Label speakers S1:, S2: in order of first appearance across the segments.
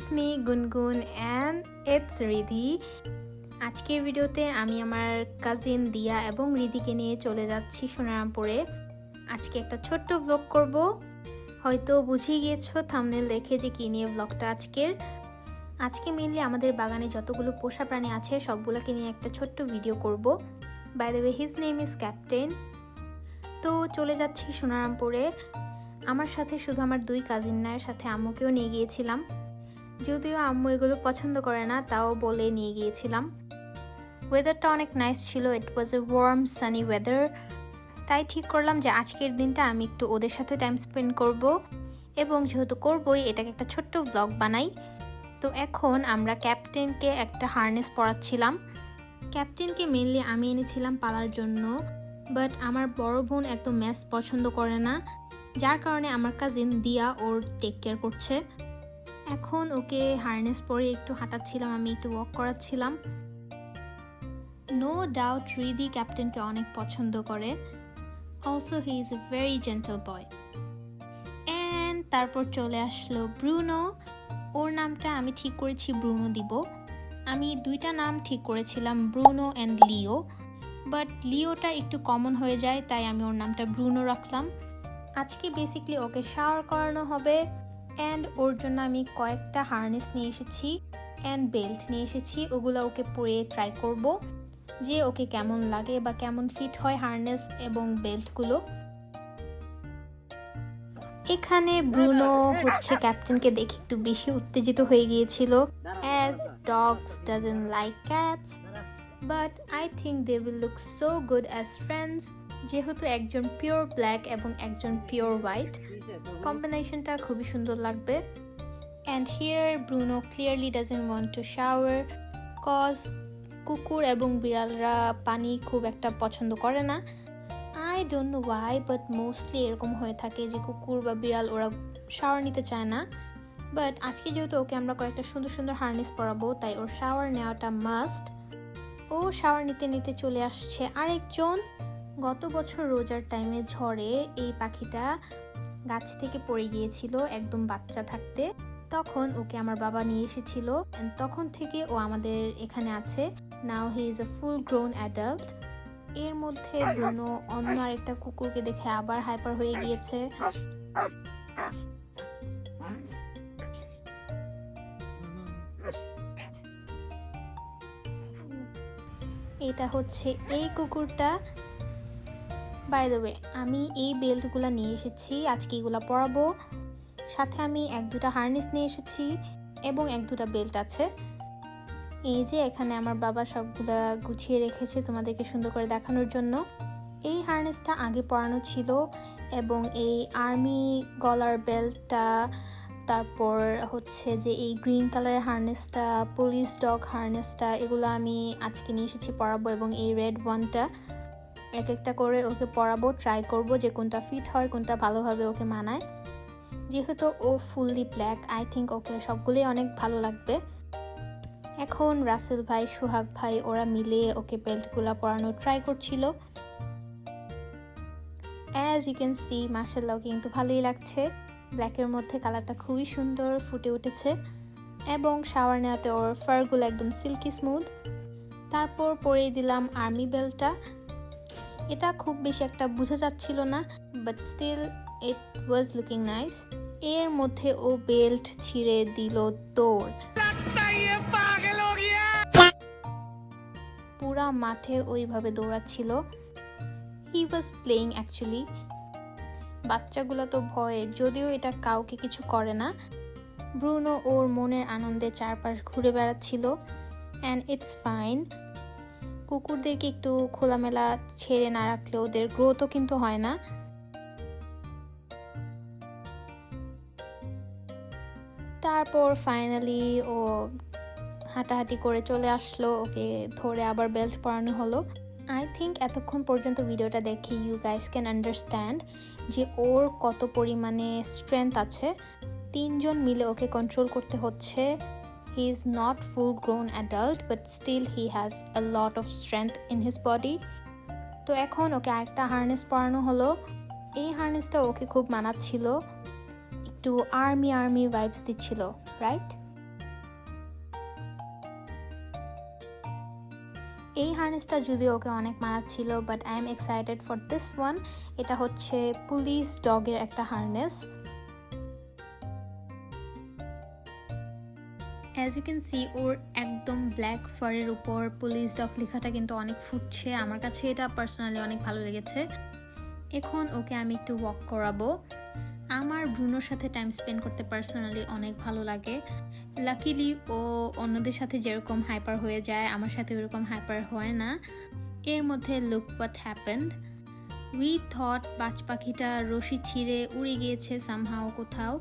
S1: It's me গুনগুন and it's Ridhi. আজকের ভিডিওতে আমি আমার কাজিন দিয়া এবং রিধিকে নিয়ে চলে যাচ্ছি সোনারামপুরে। আজকে একটা ছোট্ট ব্লগ করব। হয়তো বুঝিয়ে গিয়েছো থাম্বনেল দেখে যে কি নিয়ে ব্লগটা আজকে মেইনলি আমাদের বাগানে যতগুলো পোষা প্রাণী আছে সবগুলোকে নিয়ে একটা ছোট্ট ভিডিও করব। By the way his name is Captain. তো চলে যাচ্ছি সোনারামপুরে। আমার সাথে শুধু আমার দুই কাজিন না, সাথে আম্মুকেও নিয়ে গিয়েছিলাম। যদিও আম্মু এগুলো পছন্দ করে না, তাও বলে নিয়ে গিয়েছিলাম। ওয়েদারটা অনেক নাইস ছিল, ইট ওয়াজ এ ওয়ার্ম সানি ওয়েদার। তাই ঠিক করলাম যে আজকের দিনটা আমি একটু ওদের সাথে টাইম স্পেন্ড করব, এবং যেহেতু করবই এটাকে একটা ছোট্ট ব্লগ বানাই। তো এখন আমরা ক্যাপ্টেনকে একটা হারনেস পরাচ্ছিলাম। ক্যাপ্টেনকে মেনলি আমি এনেছিলাম পালার জন্য, বাট আমার বড় বোন এত ম্যাস পছন্দ করে না, যার কারণে আমার কাজিন দিয়া ওর টেক কেয়ার করছে। এখন ওকে হারনেস পরে একটু হাঁটাচ্ছিলাম, আমি একটু ওয়াক করাচ্ছিলাম। নো ডাউট রিধি ক্যাপ্টেনকে অনেক পছন্দ করে। Also he is a very gentle boy. And তারপর চলে আসলো ব্রুনো। ওর নামটা আমি ঠিক করেছি ব্রুনো দিব। আমি দুইটা নাম ঠিক করেছিলাম, ব্রুনো অ্যান্ড লিও, বাট লিওটা একটু কমন হয়ে যায়, তাই আমি ওর নামটা ব্রুনো রাখলাম। আজকে বেসিকলি ওকে শাওয়ার করানো হবে, অ্যান্ড ওর জন্য আমি কয়েকটা হারনেস নিয়ে এসেছি অ্যান্ড বেল্ট নিয়ে এসেছি। ওগুলো ওকে পরে ট্রাই করব যে ওকে কেমন লাগে বা কেমন ফিট হয় হারনেস এবং বেল্টগুলো। এখানে ব্রুনো হচ্ছে ক্যাপ্টেনকে দেখে একটু বেশি উত্তেজিত হয়ে গিয়েছিল, as dogs doesn't like cats, but I think they will look so good as friends. যেহেতু একজন পিওর ব্ল্যাক এবং একজন পিওর হোয়াইট, কম্বিনেশনটা খুবই সুন্দর লাগবে। And here Bruno clearly doesn't want to shower, cause কুকুর এবং বিড়ালরা পানি খুব একটা পছন্দ করে না। I don't know why, but mostly এরকম হয়ে থাকে যে কুকুর বা বিড়াল ওরা শাওয়ার নিতে চায় না। বাট আজকে যেহেতু ওকে আমরা কয়েকটা সুন্দর সুন্দর হারনেস পরাবো, তাই ওর শাওয়ার নেওয়াটা মাস্ট। ও শাওয়ার নিতে নিতে চলে আসছে আরেকজন। গত বছর রোজার টাইমে ঝড়ে এই পাখিটা গাছ থেকে পড়ে গিয়েছিল একদম বাচ্চা থাকতে। তখন ওকে আমার বাবা নিয়ে এসেছিল, তখন থেকে ও আমাদের এখানে আছে। Now he is a full grown adult. এর মধ্যে ব্রুনো অন্য আরেকটা কুকুরকে দেখে আবার হাইপার হয়ে গিয়েছে। এটা হচ্ছে এই কুকুরটা। বাই দ্য ওয়ে আমি এই বেল্টগুলো নিয়ে এসেছি, আজকে এগুলো পরাবো। সাথে আমি এক দুটা হারনেস নিয়ে এসেছি এবং এক দুটা বেল্ট আছে। এই যে এখানে আমার বাবা সবগুলা গুছিয়ে রেখেছে তোমাদেরকে সুন্দর করে দেখানোর জন্য। এই হারনেসটা আগে পরানো ছিল, এবং এই আর্মি গলার বেল্টটা, তারপর হচ্ছে যে এই গ্রিন কালারের হারনেসটা, পুলিশ ডগ হারনেসটা, এগুলো আমি আজকে নিয়ে এসেছি পরাবো। এবং এই রেড ওয়ানটা এক একটা করে ওকে পরাবো, ট্রাই করব যে কোনটা ফিট হয়, কোনটা ভালোভাবে ওকে মানায়। যেহেতু ও ফুললি ব্ল্যাক, আই থিঙ্ক ওকে সবগুলোই অনেক ভালো লাগবে। এখন রাসেল ভাই, সোহাগ ভাই ওরা মিলে ওকে বেল্টগুলো পরানোর ট্রাই করছিল। অ্যাজ ইউ ক্যান সি মাশাআল্লাহ ওকে কিন্তু ভালোই লাগছে। ব্ল্যাকের মধ্যে কালারটা খুবই সুন্দর ফুটে উঠেছে, এবং শাওয়ার নেওয়াতে ওর ফারগুলো একদম সিল্কি স্মুথ। তারপর পরিয়ে দিলাম আর্মি বেল্টটা। এটা খুব বেশি একটা বোঝা যাচ্ছিল না, but still it was looking nice. এর মধ্যে ও বেল্ট ছিঁড়ে দিল দৌড়। পুরা মাঠে ওইভাবে দৌড়াচ্ছিল। হি ওয়াজ প্লেইং অ্যাকচুয়ালি। বাচ্চাগুলো তো ভয়ে, যদিও এটা কাউকে কিছু করে না। ব্রুনো ওর মনের আনন্দে চারপাশ ঘুরে বেড়াচ্ছিল, অ্যান্ড ইটস ফাইন। কুকুরদেরকে একটু খোলামেলা ছেড়ে না রাখলে ওদের গ্রোথও কিন্তু হয় না। তারপর ফাইনালি ও হাঁটাহাঁটি করে চলে আসলো, ওকে ধরে আবার বেল্ট পরানো হলো। আই থিঙ্ক এতক্ষণ পর্যন্ত ভিডিওটা দেখে ইউ গাইস ক্যান আন্ডারস্ট্যান্ড যে ওর কত পরিমাণে স্ট্রেংথ আছে। তিনজন মিলে ওকে কন্ট্রোল করতে হচ্ছে। He is not full grown adult, but still he has a lot of strength in his body. তো এখন ওকে আরেকটা হারনেস পরানো হলো। এই হারনেসটা ওকে খুব মানাচ্ছিল, একটু আর্মি ভাইবস দিচ্ছিল, রাইট? এই হার্নেসটা যদিও ওকে অনেক মানাচ্ছিল, but I am excited for this one. এটা হচ্ছে পুলিশ ডগের একটা harness. As you can see, ওর একদম ব্ল্যাক ফারের উপর পুলিশ ডগ লেখাটা কিন্তু অনেক ফুটছে। আমার কাছে এটা পার্সোনালি অনেক ভালো লেগেছে। এখন ওকে আমি একটু ওয়াক করাবো। আমার ব্রুনোর সাথে টাইম স্পেন্ড করতে পার্সোনালি অনেক ভালো লাগে। লাকিলি ও অন্যদের সাথে যেরকম হাইপার হয়ে যায়, আমার সাথে ওরকম হাইপার হয় না। এর মধ্যে look what happened. We thought বাজ পাখিটা রশি ছিঁড়ে উড়ে গিয়েছে সামহাও কোথাও,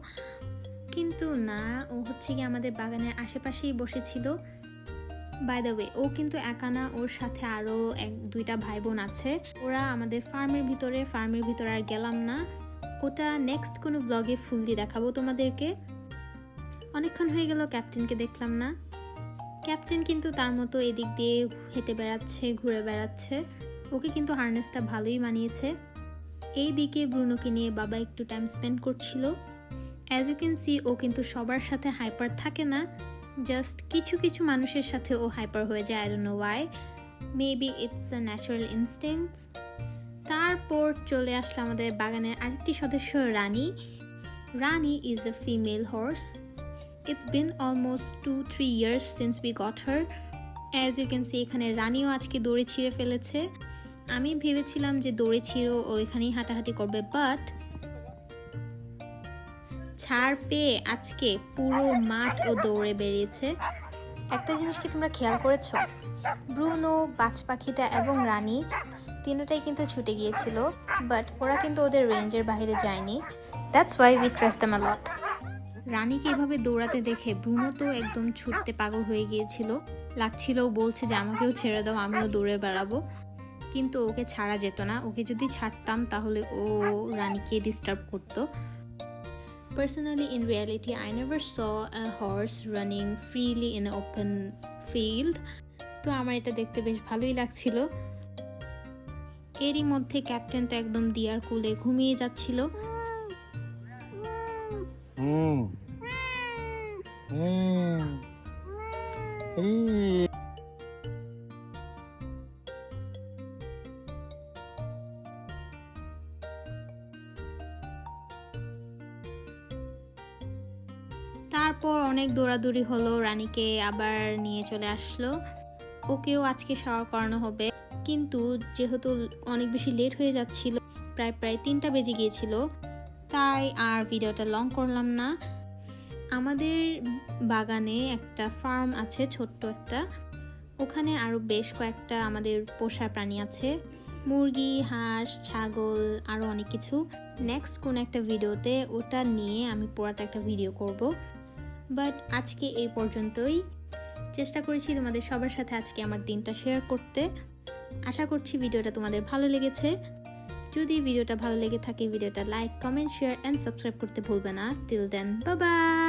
S1: কিন্তু না, ও হচ্ছে কি আমাদের বাগানের আশেপাশেই বসেছিল। বাই দ্য ওয়ে, ও কিন্তু একা না, ওর সাথে আরও দুইটা ভাই বোন আছে। ওরা আমাদের ফার্মের ভিতরে আর গেলাম না, ওটা নেক্সট কোনো ব্লগে ফুললি দেখাবো তোমাদেরকে। অনেকক্ষণ হয়ে গেল ক্যাপ্টেনকে দেখলাম না। ক্যাপ্টেন কিন্তু তার মতো এদিক দিয়ে হেঁটে বেড়াচ্ছে, ঘুরে বেড়াচ্ছে। ওকে কিন্তু হার্নেসটা ভালোই মানিয়েছে। এই দিকে ব্রুনোকে নিয়ে বাবা একটু টাইম স্পেন্ড করছিল। অ্যাজ ইউ ক্যান সি, ও কিন্তু সবার সাথে হাইপার থাকে না, জাস্ট কিছু কিছু মানুষের সাথে ও হাইপার হয়ে যায়। I don't know why, maybe it's a natural instincts. তারপর চলে আসলো আমাদের বাগানের আরেকটি সদস্য, Rani. Rani is a female horse. It's been almost 2-3 years since we got her. As you can see, এখানে রানীও আজকে দড়ি ছিঁড়ে ফেলেছে। আমি ভেবেছিলাম যে দড়ি ছিঁড়ো ও এখানেই হাঁটাহাঁটি করবে, বাট ছাড় পেয়ে আজকে পুরো মাঠ ও দৌড়ে বেরিয়েছে। একটা জিনিস কি তোমরা খেয়াল করেছো? ব্রুনো, বাজ পাখিটা এবং রানী তিনটাই কিন্তু ছুটে গিয়েছিল, বাট ওরা কিন্তু ওদের রেঞ্জের বাইরে যায়নি। That's why we trust them a lot. রানীকে এভাবে দৌড়াতে দেখে ব্রুনো তো একদম ছুটতে পাগল হয়ে গিয়েছিল। লাগছিল ও বলছে যে আমাকেও ছেড়ে দাও, আমিও দৌড়ে বেড়াবো, কিন্তু ওকে ছাড়া যেত না। ওকে যদি ছাড়তাম তাহলে ও রানীকে ডিস্টার্ব করতো। Personally, in reality, I never saw a horse running freely in an open field. তো আমার এটা দেখতে বেশ ভালোই লাগছিল। এরই মধ্যে ক্যাপ্টেন তো একদম দিয়ার কুলে ঘুমিয়ে যাচ্ছিল। তারপর অনেক দৌড়াদৌড়ি হলো, রানীকে আবার নিয়ে চলে আসলো। ওকেও আজকে শাওয়ার করানো হবে, কিন্তু যেহেতু অনেক বেশি লেট হয়ে যাচ্ছিল, প্রায় 3টা বেজে গিয়েছিল, তাই আর ভিডিওটা লং করলাম না। আমাদের বাগানে একটা ফার্ম আছে, ছোট্ট একটা। ওখানে আরও বেশ কয়েকটা আমাদের পোষা প্রাণী আছে, মুরগি, হাঁস, ছাগল, আরও অনেক কিছু। নেক্সট কোন একটা ভিডিওতে ওটা নিয়ে আমি পুরাটা একটা ভিডিও করব, বাট আজকে এই পর্যন্তই। চেষ্টা করেছি তোমাদের সবার সাথে আজকে আমার দিনটা শেয়ার করতে। আশা করছি ভিডিওটা তোমাদের ভালো লেগেছে। যদি ভিডিওটা ভালো লেগে থাকে, ভিডিওটা like, comment, share and subscribe করতে ভুলবে না। Till then, bye by.